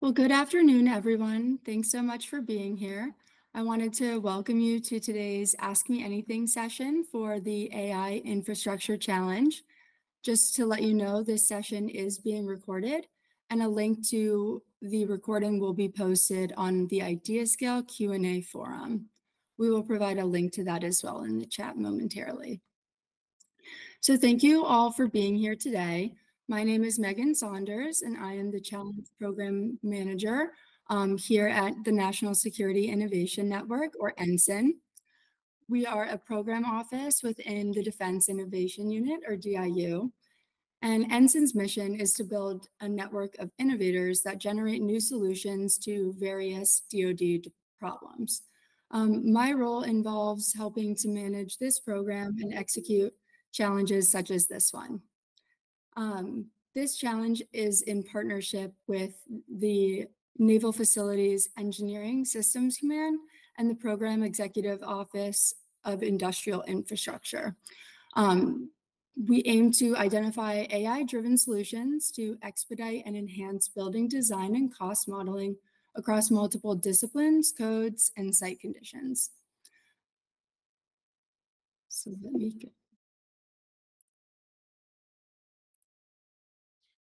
Well, good afternoon, everyone. Thanks so much for being here. I wanted to welcome you to today's Ask Me Anything session for the AI Infrastructure Challenge. Just to let you know, this session is being recorded, and a link to the recording will be posted on the IdeaScale Q&A forum. We will provide a link to that as well in the chat momentarily. So thank you all for being here today. My name is Megan Saunders, and I am the Challenge Program Manager here at the National Security Innovation Network, or NSIN. We are a program office within the Defense Innovation Unit, or DIU. And NSIN's mission is to build a network of innovators that generate new solutions to various DoD problems. My role involves helping to manage this program and execute challenges such as this one. This challenge is in partnership with the Naval Facilities Engineering Systems Command and the Program Executive Office of Industrial Infrastructure. We aim to identify AI-driven solutions to expedite and enhance building design and cost modeling across multiple disciplines, codes, and site conditions. So let me go.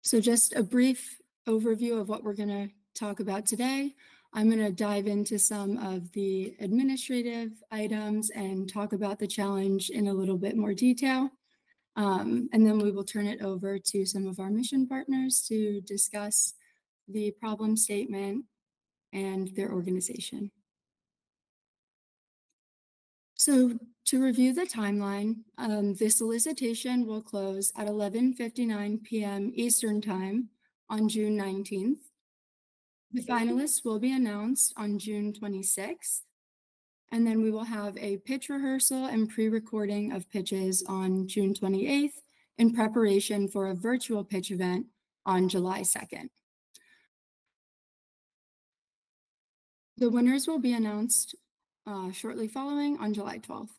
So just a brief overview of what we're going to talk about today. I'm going to dive into some of the administrative items and talk about the challenge in a little bit more detail. And then we will turn it over to some of our mission partners to discuss the problem statement and their organization. So to review the timeline, the solicitation will close at 11:59 p.m. Eastern Time on June 19th. The finalists will be announced on June 26th, and then we will have a pitch rehearsal and pre-recording of pitches on June 28th in preparation for a virtual pitch event on July 2nd. The winners will be announced shortly following on July 12th.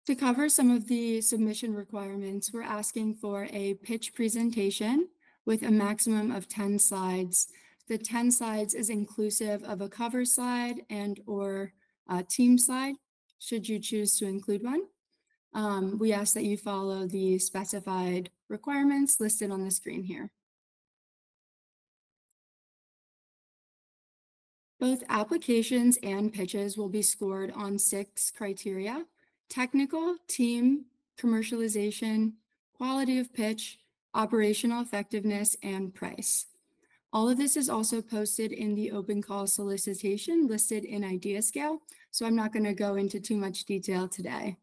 To cover some of the submission requirements, we're asking for a pitch presentation with a maximum of 10 slides. The 10 slides is inclusive of a cover slide and or a team slide, should you choose to include one. We ask that you follow the specified requirements listed on the screen here. Both applications and pitches will be scored on 6 criteria: technical, team, commercialization, quality of pitch, operational effectiveness, and price. All of this is also posted in the open call solicitation listed in IdeaScale, so I'm not going to go into too much detail today.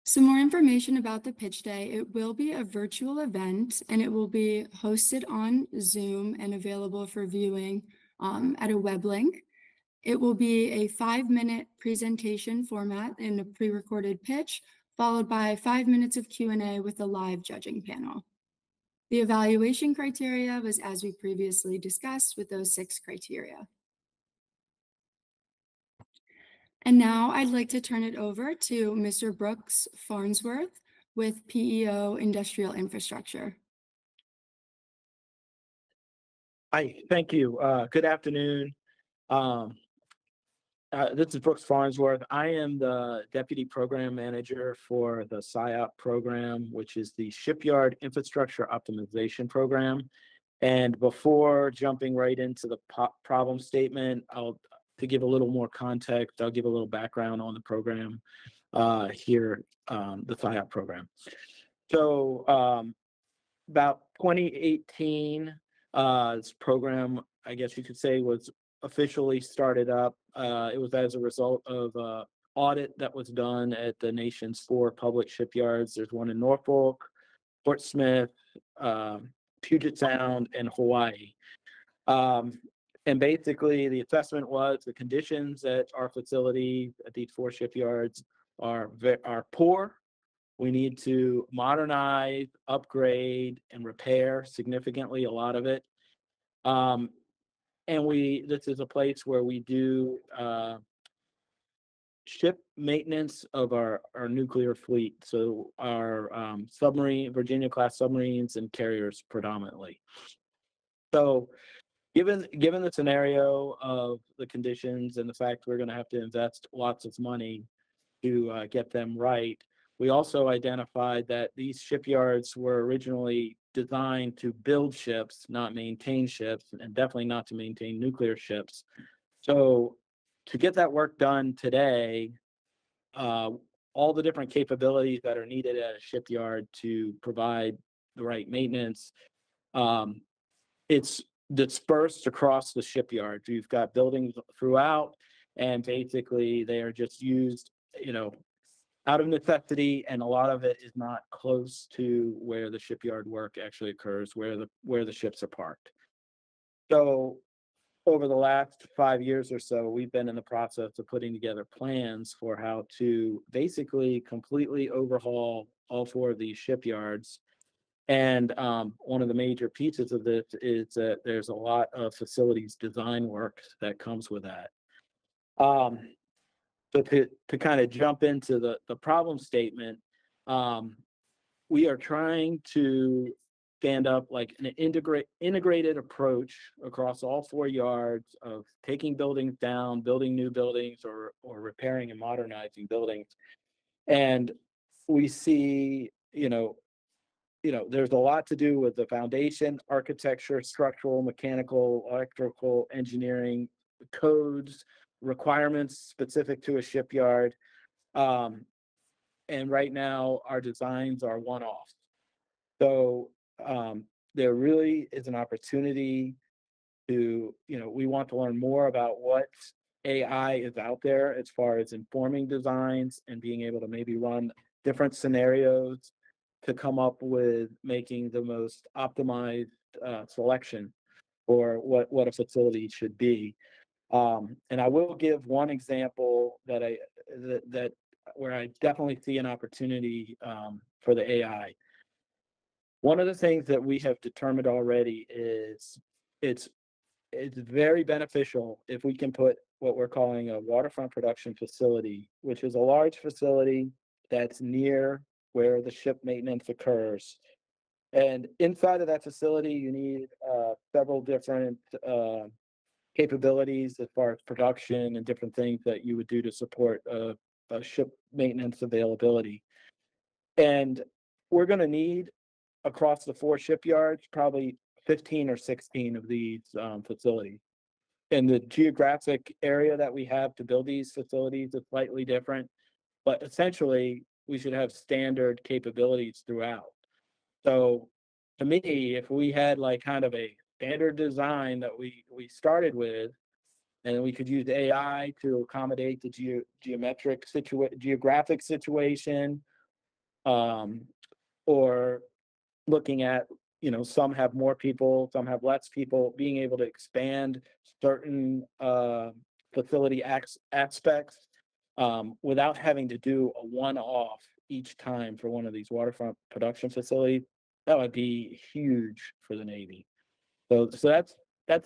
Some more information about the pitch day. It will be a virtual event, and it will be hosted on Zoom and available for viewing at a web link. It will be a 5-minute presentation format in a pre-recorded pitch, followed by 5 minutes of Q&A with a live judging panel. The evaluation criteria was as we previously discussed with those 6 criteria. And now I'd like to turn it over to Mr. Brooks Farnsworth with PEO Industrial Infrastructure. Hi, thank you. Good afternoon. This is Brooks Farnsworth. I am the Deputy Program Manager for the SIOP program, which is the Shipyard Infrastructure Optimization Program. And before jumping right into the problem statement, to give a little more context, I'll give a little background on the program here, the SIOP program. So about 2018, this program, I guess you could say, was officially started up. It was as a result of an audit that was done at the nation's 4 public shipyards. There's one in Norfolk, Portsmouth, Puget Sound, and Hawaii. And basically, the assessment was the conditions at our facility at these 4 shipyards are poor. We need to modernize, upgrade, and repair significantly a lot of it. And this is a place where we do ship maintenance of our nuclear fleet. So our Virginia class submarines and carriers predominantly. So given the scenario of the conditions and the fact we're going to have to invest lots of money to get them right, we also identified that these shipyards were originally designed to build ships, not maintain ships, and definitely not to maintain nuclear ships. So to get that work done today, all the different capabilities that are needed at a shipyard to provide the right maintenance, it's dispersed across the shipyard. You've got buildings throughout, and basically they are just used, out of necessity, and a lot of it is not close to where the shipyard work actually occurs, where the ships are parked. So over the last 5 years or so, we've been in the process of putting together plans for how to basically completely overhaul all 4 of these shipyards. And one of the major pieces of this is that there's a lot of facilities design work that comes with that. So to kind of jump into the problem statement, we are trying to stand up like an integrated approach across all 4 yards of taking buildings down, building new buildings, or repairing and modernizing buildings. And we see, there's a lot to do with the foundation, architecture, structural, mechanical, electrical, engineering, codes, requirements specific to a shipyard. And right now, our designs are one-off. So there really is an opportunity to, we want to learn more about what AI is out there as far as informing designs and being able to maybe run different scenarios to come up with making the most optimized selection for what a facility should be. And I will give one example that where I definitely see an opportunity for the AI. One of the things that we have determined already is it's very beneficial if we can put what we're calling a waterfront production facility, which is a large facility that's near where the ship maintenance occurs. And inside of that facility, you need several different capabilities as far as production and different things that you would do to support a ship maintenance availability. And we're going to need across the 4 shipyards probably 15 or 16 of these facilities. And the geographic area that we have to build these facilities is slightly different, but essentially we should have standard capabilities throughout. So to me, if we had like kind of a standard design that we started with, and we could use AI to accommodate the geographic situation, or looking at, some have more people, some have less people, being able to expand certain facility aspects without having to do a one-off each time for one of these waterfront production facilities, that would be huge for the Navy. So that's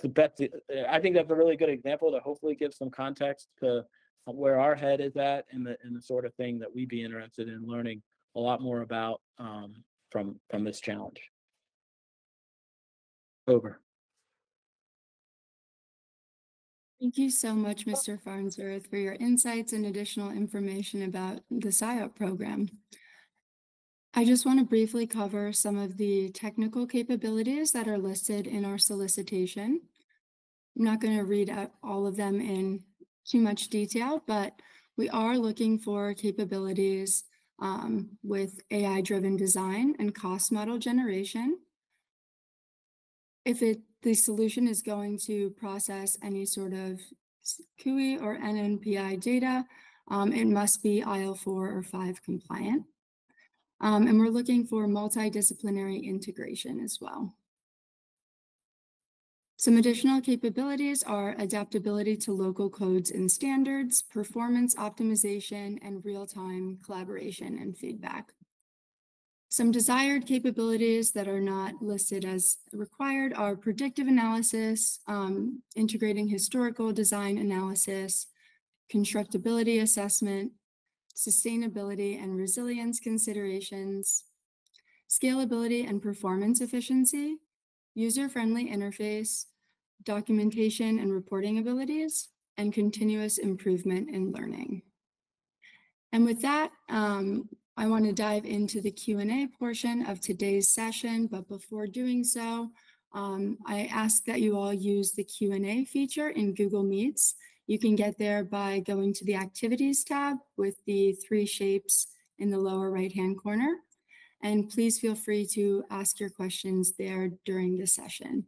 the best. I think that's a really good example to hopefully give some context to where our head is at and the sort of thing that we'd be interested in learning a lot more about from this challenge. Over. Thank you so much, Mr. Farnsworth, for your insights and additional information about the SIOP program. I just want to briefly cover some of the technical capabilities that are listed in our solicitation. I'm not going to read out all of them in too much detail, but we are looking for capabilities with AI-driven design and cost model generation. If the solution is going to process any sort of CUI or NNPI data, it must be IL4 or 5 compliant. And we're looking for multidisciplinary integration as well. Some additional capabilities are adaptability to local codes and standards, performance optimization, and real-time collaboration and feedback. Some desired capabilities that are not listed as required are predictive analysis, integrating historical design analysis, constructability assessment, sustainability and resilience considerations, scalability and performance efficiency, user-friendly interface, documentation and reporting abilities, and continuous improvement in learning. And with that, I want to dive into the Q&A portion of today's session, but before doing so, I ask that you all use the Q&A feature in Google Meets. You can get there by going to the Activities tab with the 3 shapes in the lower right-hand corner. And please feel free to ask your questions there during the session.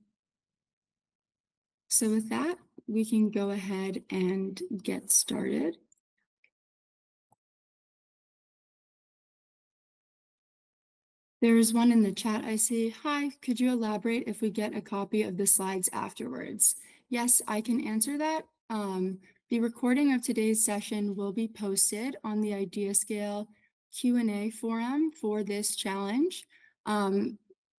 So with that, we can go ahead and get started. There is one in the chat I see. Hi, could you elaborate if we get a copy of the slides afterwards? Yes, I can answer that. The recording of today's session will be posted on the IdeaScale Q&A forum for this challenge.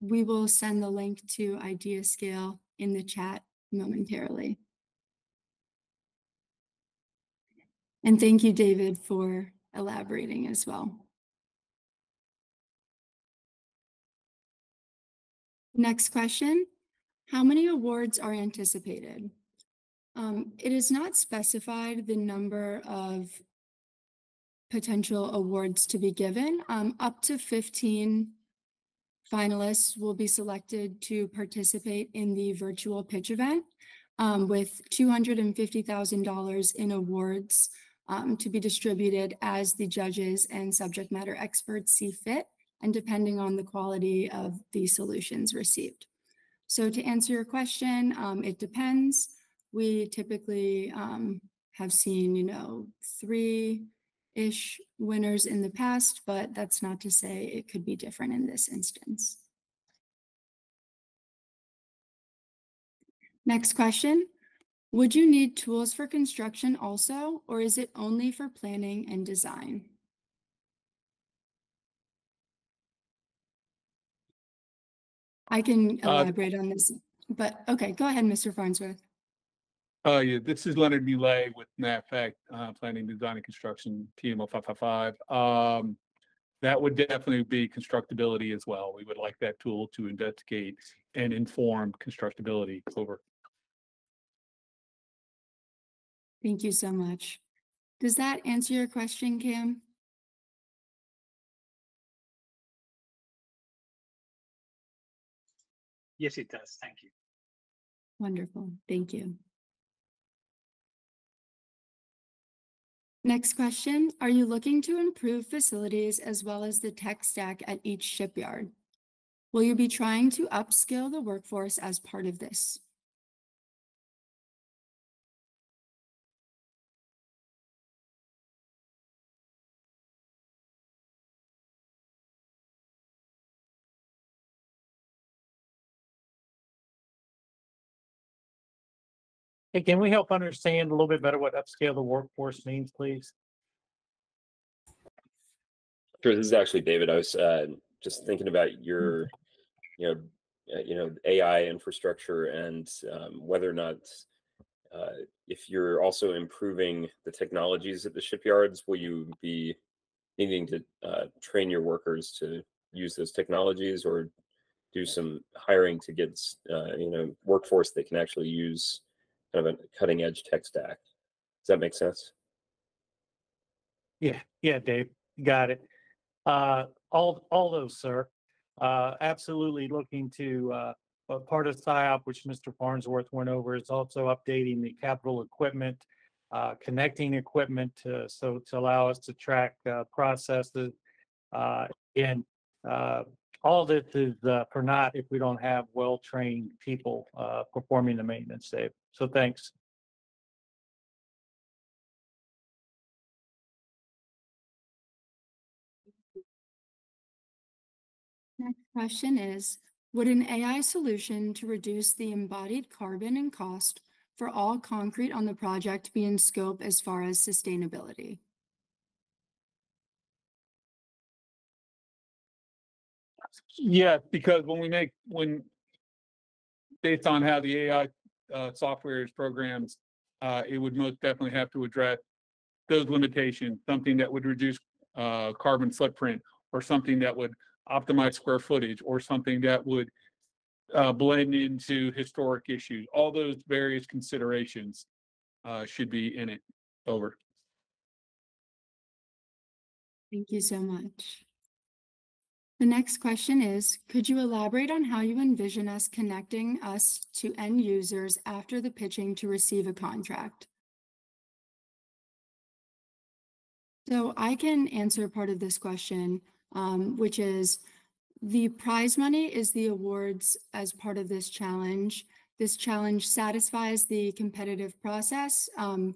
We will send the link to IdeaScale in the chat momentarily. And thank you, David, for elaborating as well. Next question, how many awards are anticipated? It is not specified the number of potential awards to be given. Up to 15 finalists will be selected to participate in the virtual pitch event with $250,000 in awards to be distributed as the judges and subject matter experts see fit, and depending on the quality of the solutions received. So to answer your question, it depends. We typically have seen, 3-ish winners in the past, but that's not to say it could be different in this instance. Next question, would you need tools for construction also, or is it only for planning and design? I can elaborate on this, but okay, go ahead, Mr. Farnsworth. Yeah, this is Leonard Muley with NAVFAC, Planning, Design, and Construction, PMO 555. That would definitely be constructability as well. We would like that tool to investigate and inform constructability. Over. Thank you so much. Does that answer your question, Cam? Yes, it does. Thank you. Wonderful. Thank you. Next question, are you looking to improve facilities as well as the tech stack at each shipyard? Will you be trying to upskill the workforce as part of this? Hey, can we help understand a little bit better what upscale the workforce means, please? Sure. This is actually David. I was just thinking about your, AI infrastructure and whether or not, if you're also improving the technologies at the shipyards, will you be needing to train your workers to use those technologies, or do some hiring to get, workforce that can actually use kind of a cutting edge tech stack? Does that make sense? Yeah, Dave, got it. All those, sir. Absolutely looking to part of SIOP, which Mr. Farnsworth went over, is also updating the capital equipment, connecting equipment to allow us to track processes. And all this is for naught if we don't have well-trained people performing the maintenance, Dave. So thanks. Next question is, would an AI solution to reduce the embodied carbon and cost for all concrete on the project be in scope as far as sustainability? Yeah, because when based on how the AI software is programmed, it would most definitely have to address those limitations, something that would reduce carbon footprint, or something that would optimize square footage, or something that would blend into historic issues. All those various considerations should be in it. Over. Thank you so much. The next question is, could you elaborate on how you envision us connecting us to end users after the pitching to receive a contract? So I can answer part of this question, which is the prize money is the awards as part of this challenge. This challenge satisfies the competitive process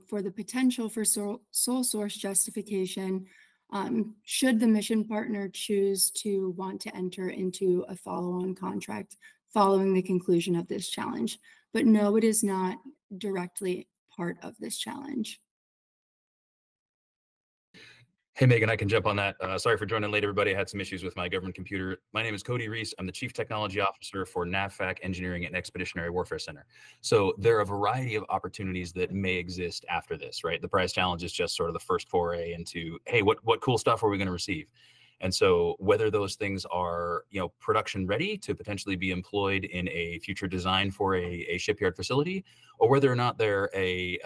for the potential for sole source justification should the mission partner choose to want to enter into a follow-on contract following the conclusion of this challenge. But no, it is not directly part of this challenge. Hey, Megan, I can jump on that. Sorry for joining late, everybody. I had some issues with my government computer. My name is Cody Reese. I'm the Chief Technology Officer for NAVFAC Engineering and Expeditionary Warfare Center. So there are a variety of opportunities that may exist after this, right? The prize challenge is just sort of the first foray into, hey, what cool stuff are we going to receive? And so whether those things are, production ready to potentially be employed in a future design for a shipyard facility, or whether or not they're a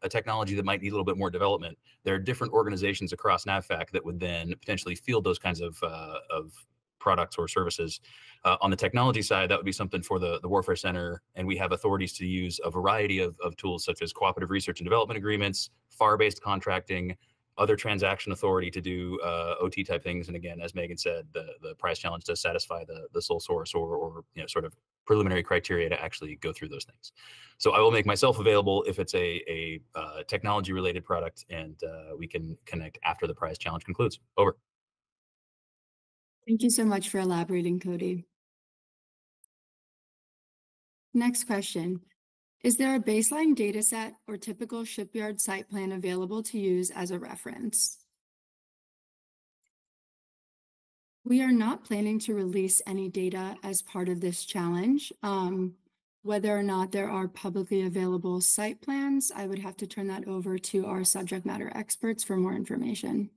technology that might need a little bit more development, there are different organizations across NAVFAC that would then potentially field those kinds of products or services. On the technology side, that would be something for the Warfare Center, and we have authorities to use a variety of tools such as cooperative research and development agreements, FAR-based contracting, other transaction authority to do OT type things. And again, as Megan said, the prize challenge does satisfy the sole source or sort of preliminary criteria to actually go through those things. So I will make myself available if it's a technology related product, and we can connect after the prize challenge concludes. Over. Thank you so much for elaborating, Cody. Next question. Is there a baseline data set or typical shipyard site plan available to use as a reference? We are not planning to release any data as part of this challenge. Whether or not there are publicly available site plans, I would have to turn that over to our subject matter experts for more information.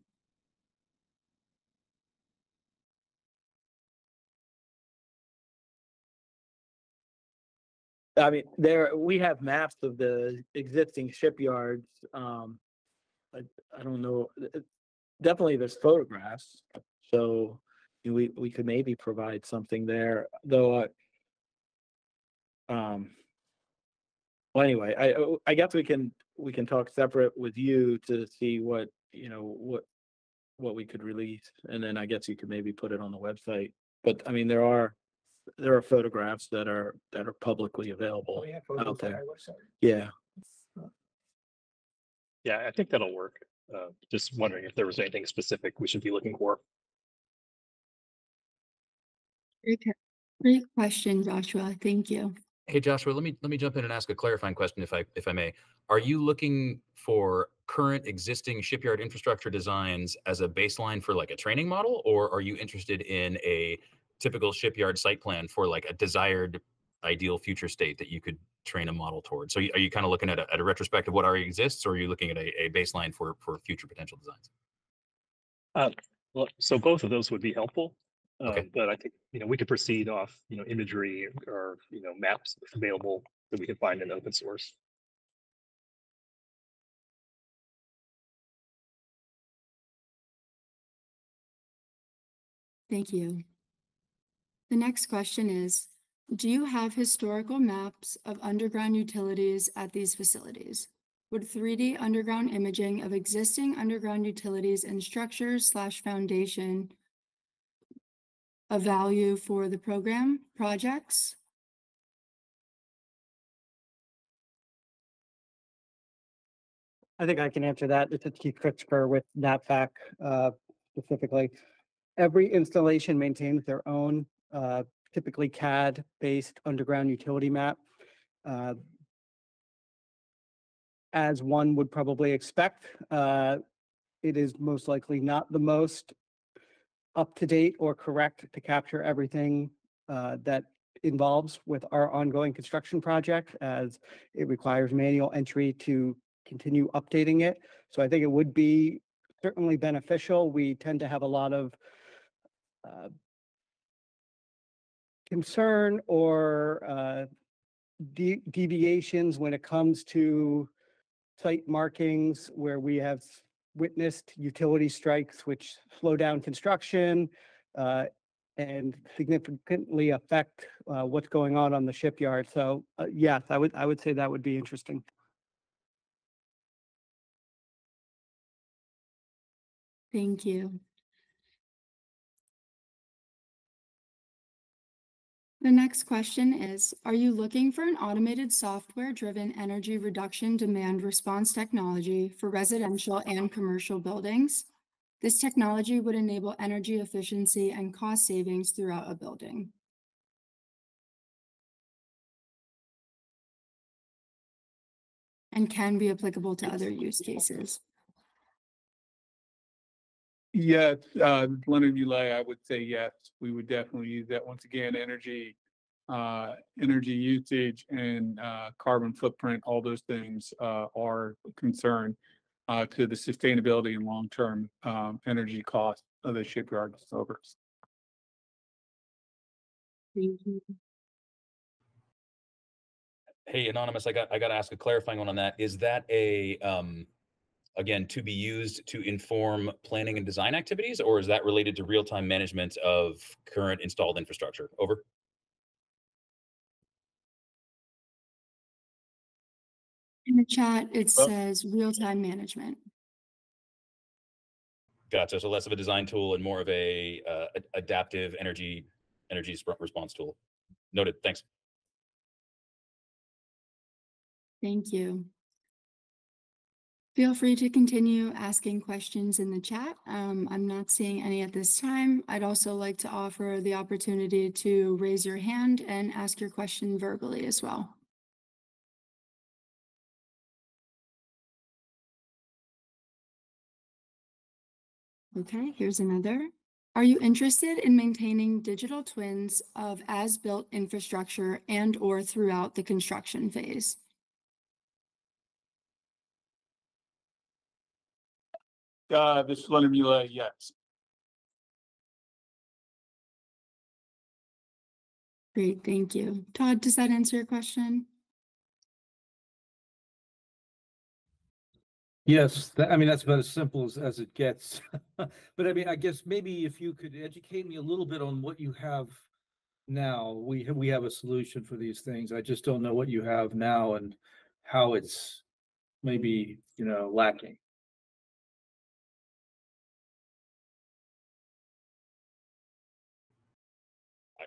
I mean, we have maps of the existing shipyards. I don't know. Definitely, there's photographs, so we could maybe provide something there. Though, well, anyway, I guess we can talk separate with you to see what we could release, and then I guess you could maybe put it on the website. But I mean, there are photographs that are publicly available out there. Yeah. Yeah, I think that'll work. Just wondering if there was anything specific we should be looking for. Great question, Joshua. Thank you. Hey, Joshua, let me jump in and ask a clarifying question, if I may. Are you looking for current existing shipyard infrastructure designs as a baseline for like a training model, or are you interested in a typical shipyard site plan for like a desired ideal future state that you could train a model towards? So are you kind of looking at a retrospect of what already exists, or are you looking at a baseline for future potential designs? Well, so both of those would be helpful. Okay. But I think we could proceed off imagery or maps available that we can find in open source. Thank you. The next question is, do you have historical maps of underground utilities at these facilities? Would 3D underground imaging of existing underground utilities and structures / foundation a value for the program projects? I think I can answer that. This is Keith Christopher with NAVFAC specifically. Every installation maintains their own typically CAD-based underground utility map. As one would probably expect, it is most likely not the most up-to-date or correct to capture everything that involves with our ongoing construction project, as it requires manual entry to continue updating it. So I think it would be certainly beneficial. We tend to have a lot of concern or deviations when it comes to site markings where we have witnessed utility strikes which slow down construction and significantly affect what's going on the shipyard. So yes, I would say that would be interesting. Thank you. The next question is, are you looking for an automated software-driven energy reduction demand response technology for residential and commercial buildings? This technology would enable energy efficiency and cost savings throughout a building. And can be applicable to other use cases. Yes, Leonard Ulay, I would say yes, we would definitely use that. Once again, energy usage and carbon footprint, all those things are a concern to the sustainability and long-term energy cost of the shipyard. Over. Thank you. Hey, Anonymous, I got to ask a clarifying one on that. Is that a again, to be used to inform planning and design activities, or is that related to real-time management of current installed infrastructure? Over. In the chat, it says real-time management. Gotcha. So less of a design tool and more of a adaptive energy response tool. Noted. Thanks. Thank you. Feel free to continue asking questions in the chat. I'm not seeing any at this time. I'd also like to offer the opportunity to raise your hand and ask your question verbally as well. Okay, here's another. Are you interested in maintaining digital twins of as-built infrastructure and/or throughout the construction phase? This is Leonard Ulay, yes. Great, thank you. Todd, does that answer your question? Yes, I mean, that's about as simple as it gets. But I mean, I guess maybe if you could educate me a little bit on what you have now. We have a solution for these things. I just don't know what you have now and how it's maybe, lacking.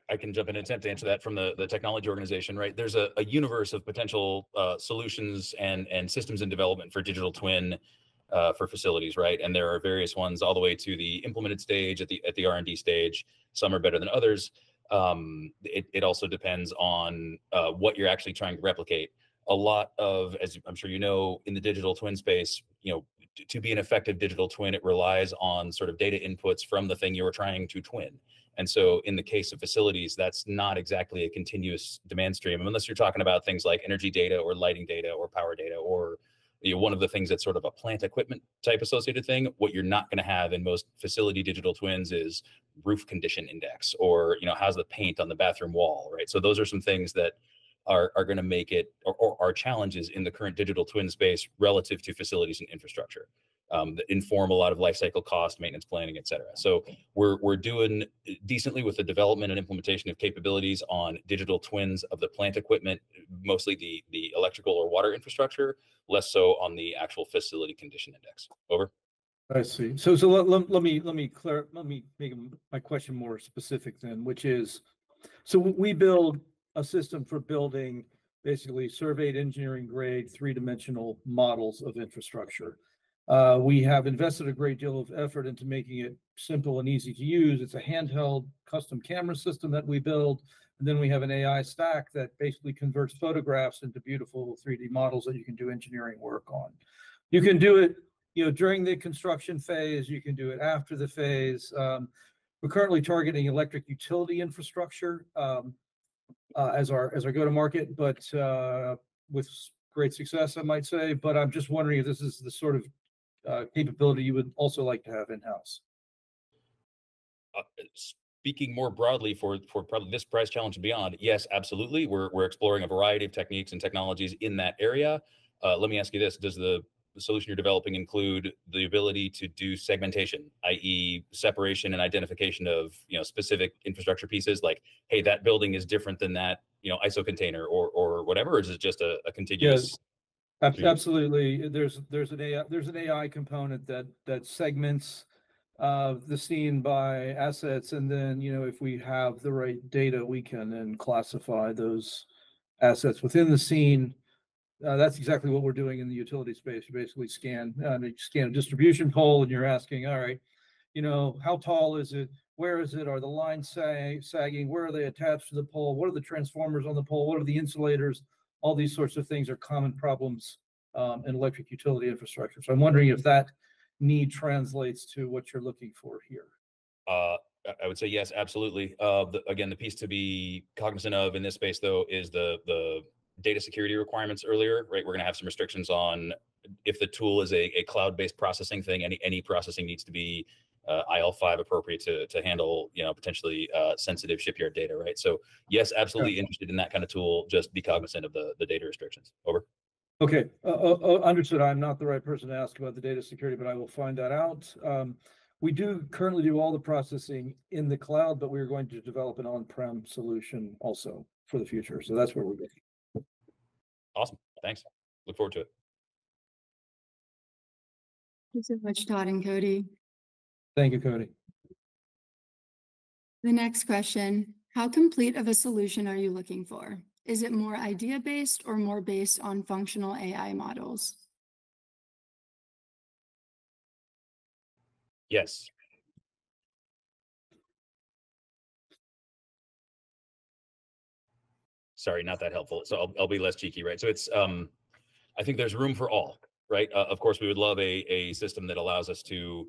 I can jump in and attempt to answer that from the technology organization, right? There's a universe of potential solutions and systems in development for digital twin for facilities, right? And there are various ones all the way to the implemented stage at the R&D stage. Some are better than others. It also depends on what you're actually trying to replicate. A lot of, as I'm sure you know, in the digital twin space, to be an effective digital twin, it relies on sort of data inputs from the thing you were trying to twin. And so in the case of facilities, that's not exactly a continuous demand stream, unless you're talking about things like energy data or lighting data or power data, or one of the things that's sort of a plant equipment type associated thing. What you're not going to have in most facility digital twins is roof condition index, or how's the paint on the bathroom wall, right? So those are some things that are going to make it, or are challenges in the current digital twin space relative to facilities and infrastructure. That inform a lot of life cycle cost, maintenance planning, et cetera. So we're doing decently with the development and implementation of capabilities on digital twins of the plant equipment, mostly the electrical or water infrastructure, less so on the actual facility condition index. Over. I see. So let me make my question more specific then, which is, so we build a system for building basically surveyed engineering grade 3-dimensional models of infrastructure. We have invested a great deal of effort into making it simple and easy to use. It's a handheld custom camera system that we build. And then we have an AI stack that basically converts photographs into beautiful 3D models that you can do engineering work on. You can do it, during the construction phase. You can do it after the phase. We're currently targeting electric utility infrastructure as our go-to-market, but with great success, I might say, but I'm just wondering if this is the sort of capability you would also like to have in-house. Speaking more broadly for probably this price challenge and beyond, yes, absolutely. We're exploring a variety of techniques and technologies in that area. Let me ask you this: does the solution you're developing include the ability to do segmentation, i.e., separation and identification of specific infrastructure pieces? Like, hey, that building is different than that ISO container or whatever. Or is it just a contiguous? Yes, absolutely. There's an AI component that segments the scene by assets, and then if we have the right data, we can then classify those assets within the scene. That's exactly what we're doing in the utility space. You basically scan a distribution pole, and you're asking, all right, how tall is it? Where is it? Are the lines sagging? Where are they attached to the pole? What are the transformers on the pole? What are the insulators? All these sorts of things are common problems in electric utility infrastructure. So I'm wondering if that need translates to what you're looking for here. I would say yes, absolutely. Again, the piece to be cognizant of in this space, though, is the data security requirements earlier, right? We're going to have some restrictions on if the tool is a cloud-based processing thing. Any processing needs to be IL5 appropriate to handle potentially sensitive shipyard data, right? So yes, absolutely interested in that kind of tool. Just be cognizant of the data restrictions. Over. Okay, understood. I'm not the right person to ask about the data security, but I will find that out. We do currently do all the processing in the cloud, but we're going to develop an on-prem solution also for the future. So that's where we're going. Awesome. Thanks. Look forward to it. Thank you so much, Todd and Cody. Thank you, Cody. The next question, how complete of a solution are you looking for? Is it more idea-based or more based on functional AI models? Yes. Sorry, not that helpful. So I'll be less cheeky, right? So it's I think there's room for all, right? Of course, we would love a system that allows us to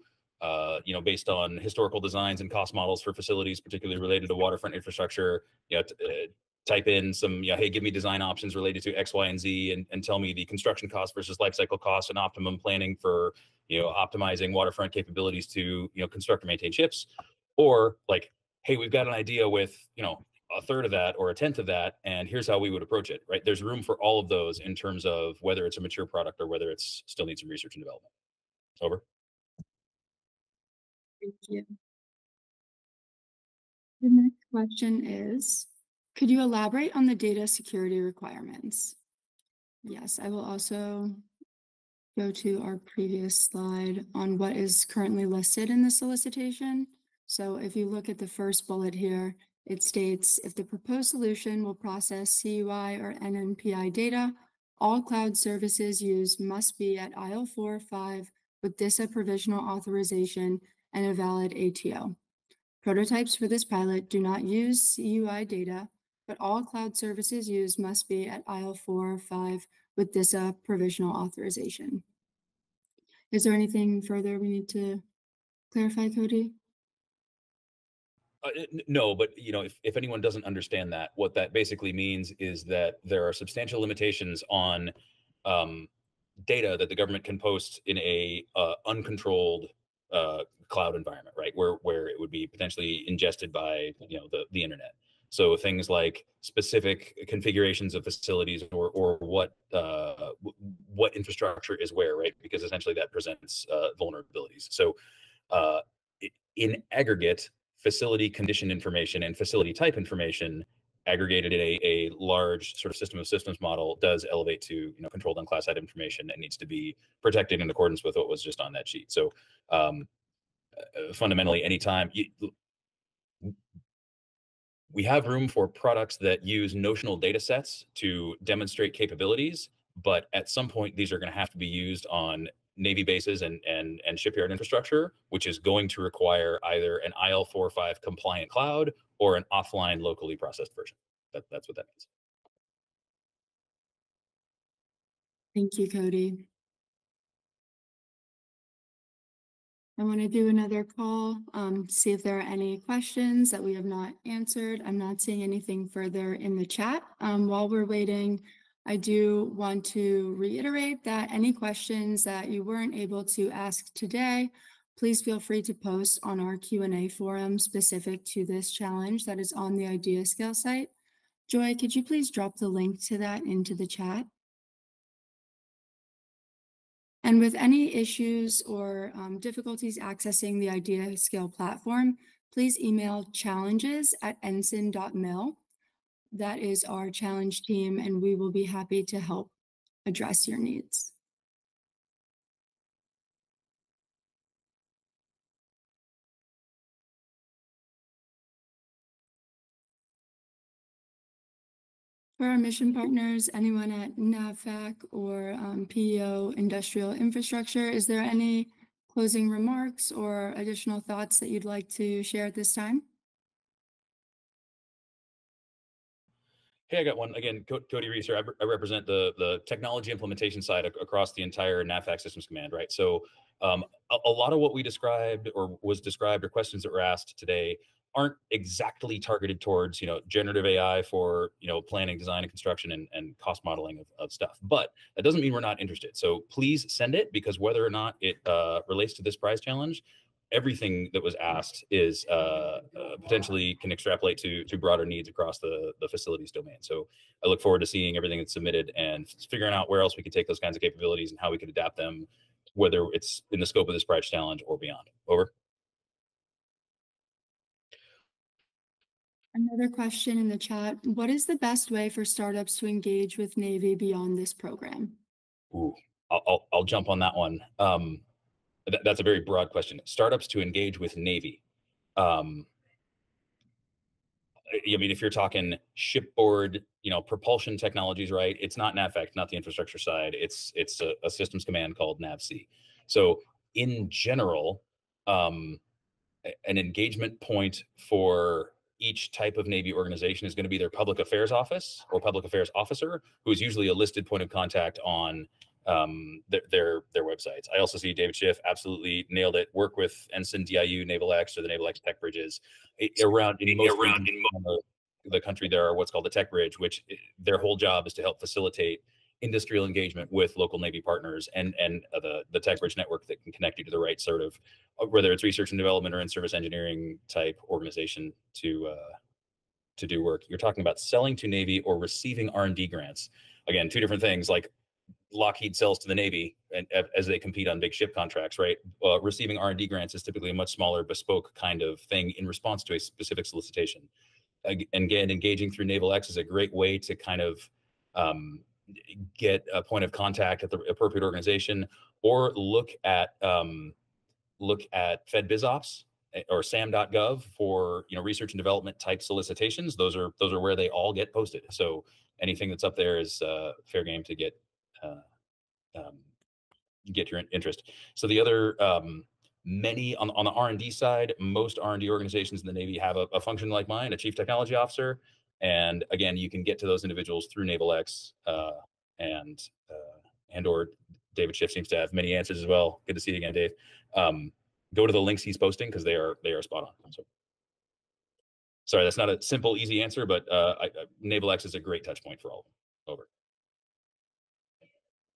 based on historical designs and cost models for facilities, particularly related to waterfront infrastructure, type in some, hey, give me design options related to X, Y, and Z, and tell me the construction cost versus life cycle costs and optimum planning for, optimizing waterfront capabilities to, construct and maintain ships. Or like, hey, we've got an idea with, a third of that or a tenth of that, and here's how we would approach it, right? There's room for all of those in terms of whether it's a mature product or whether it's still needs some research and development. Over. Thank you. The next question is, could you elaborate on the data security requirements? Yes, I will also go to our previous slide on what is currently listed in the solicitation. So if you look at the first bullet here, it states if the proposed solution will process CUI or NNPI data, all cloud services used must be at IL4 or 5 with DISA provisional authorization and a valid ATO. Prototypes for this pilot do not use CUI data, but all cloud services used must be at IL4 or 5 with DISA provisional authorization. Is there anything further we need to clarify, Cody? No, but if anyone doesn't understand that, what that basically means is that there are substantial limitations on data that the government can post in a uncontrolled cloud environment, right? Where it would be potentially ingested by the internet. So things like specific configurations of facilities or what infrastructure is where, right? Because essentially that presents vulnerabilities. So in aggregate, facility condition information and facility type information aggregated in a large sort of system of systems model does elevate to controlled unclassified information and needs to be protected in accordance with what was just on that sheet. So fundamentally, anytime we have room for products that use notional data sets to demonstrate capabilities, but at some point these are going to have to be used on Navy bases and shipyard infrastructure, which is going to require either an IL4 or 5 compliant cloud or an offline locally processed version. That's what that means. Thank you, Cody. I want to do another call, see if there are any questions that we have not answered. I'm not seeing anything further in the chat. While we're waiting, I do want to reiterate that any questions that you weren't able to ask today, please feel free to post on our Q&A forum specific to this challenge that is on the IdeaScale site. Joy, could you please drop the link to that into the chat? And with any issues or difficulties accessing the IdeaScale platform, please email challenges@ensign.mil. That is our challenge team, and we will be happy to help address your needs. For our mission partners, anyone at NAVFAC or PEO Industrial Infrastructure, is there any closing remarks or additional thoughts that you'd like to share at this time? Hey, I got one. Again, Cody Reese here. I represent the technology implementation side across the entire NAVFAC Systems Command, right? So a lot of what we described or was described or questions that were asked today aren't exactly targeted towards, generative AI for, planning, design, and construction and cost modeling of stuff. But that doesn't mean we're not interested. So please send it, because whether or not it relates to this prize challenge, everything that was asked is potentially can extrapolate to broader needs across the facilities domain. So I look forward to seeing everything that's submitted and figuring out where else we could take those kinds of capabilities and how we could adapt them, whether it's in the scope of this prize challenge or beyond. Over. Another question in the chat: what is the best way for startups to engage with Navy beyond this program? Ooh, I'll jump on that one. That's a very broad question. Startups to engage with Navy. I mean, if you're talking shipboard, propulsion technologies, right? It's not NAVFAC, not the infrastructure side. It's a systems command called NAVC. So in general, an engagement point for each type of Navy organization is going to be their public affairs office or public affairs officer, who is usually a listed point of contact on their websites. I also see David Schiff absolutely nailed it. Work with NSIN, DIU, Naval X, or the Naval X Tech Bridges. Around in the country, there are what's called the Tech Bridge, which their whole job is to help facilitate industrial engagement with local Navy partners and the Tech Bridge network that can connect you to the right sort of, whether it's research and development or in-service engineering type organization to do work. You're talking about selling to Navy or receiving R&D grants. Again, two different things. Like Lockheed sells to the Navy and as they compete on big ship contracts, right? Receiving R&D grants is typically a much smaller, bespoke kind of thing in response to a specific solicitation. Again, engaging through Naval X is a great way to kind of get a point of contact at the appropriate organization, or look at FedBizOps or SAM.gov for research and development type solicitations. Those are where they all get posted. So anything that's up there is fair game to get your interest. So the other many on the R&D side, most R&D organizations in the Navy have a function like mine, a chief technology officer. And again, you can get to those individuals through Naval X and or David Schiff seems to have many answers as well. Good to see you again, Dave. Go to the links he's posting because they are spot on. So, sorry, that's not a simple, easy answer, but Naval X is a great touch point for all of them. Over.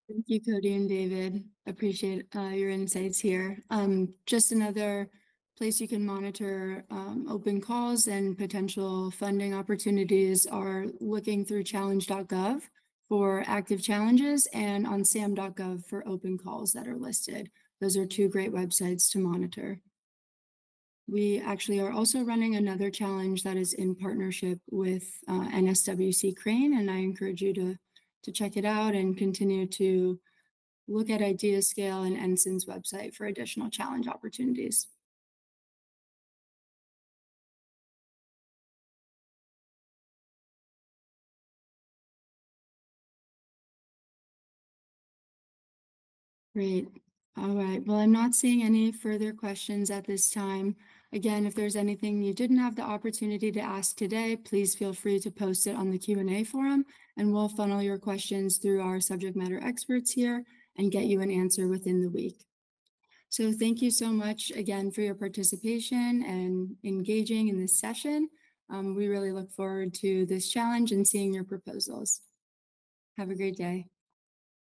Thank you, Cody and David. Appreciate your insights here. Just another place you can monitor open calls and potential funding opportunities are looking through challenge.gov for active challenges and on sam.gov for open calls that are listed. Those are two great websites to monitor. We actually are also running another challenge that is in partnership with NSWC Crane, and I encourage you to check it out and continue to look at IdeaScale and NSIN's website for additional challenge opportunities. Great. All right. Well, I'm not seeing any further questions at this time. Again, if there's anything you didn't have the opportunity to ask today, please feel free to post it on the Q&A forum, and we'll funnel your questions through our subject matter experts here and get you an answer within the week. So thank you so much again for your participation and engaging in this session. We really look forward to this challenge and seeing your proposals. Have a great day.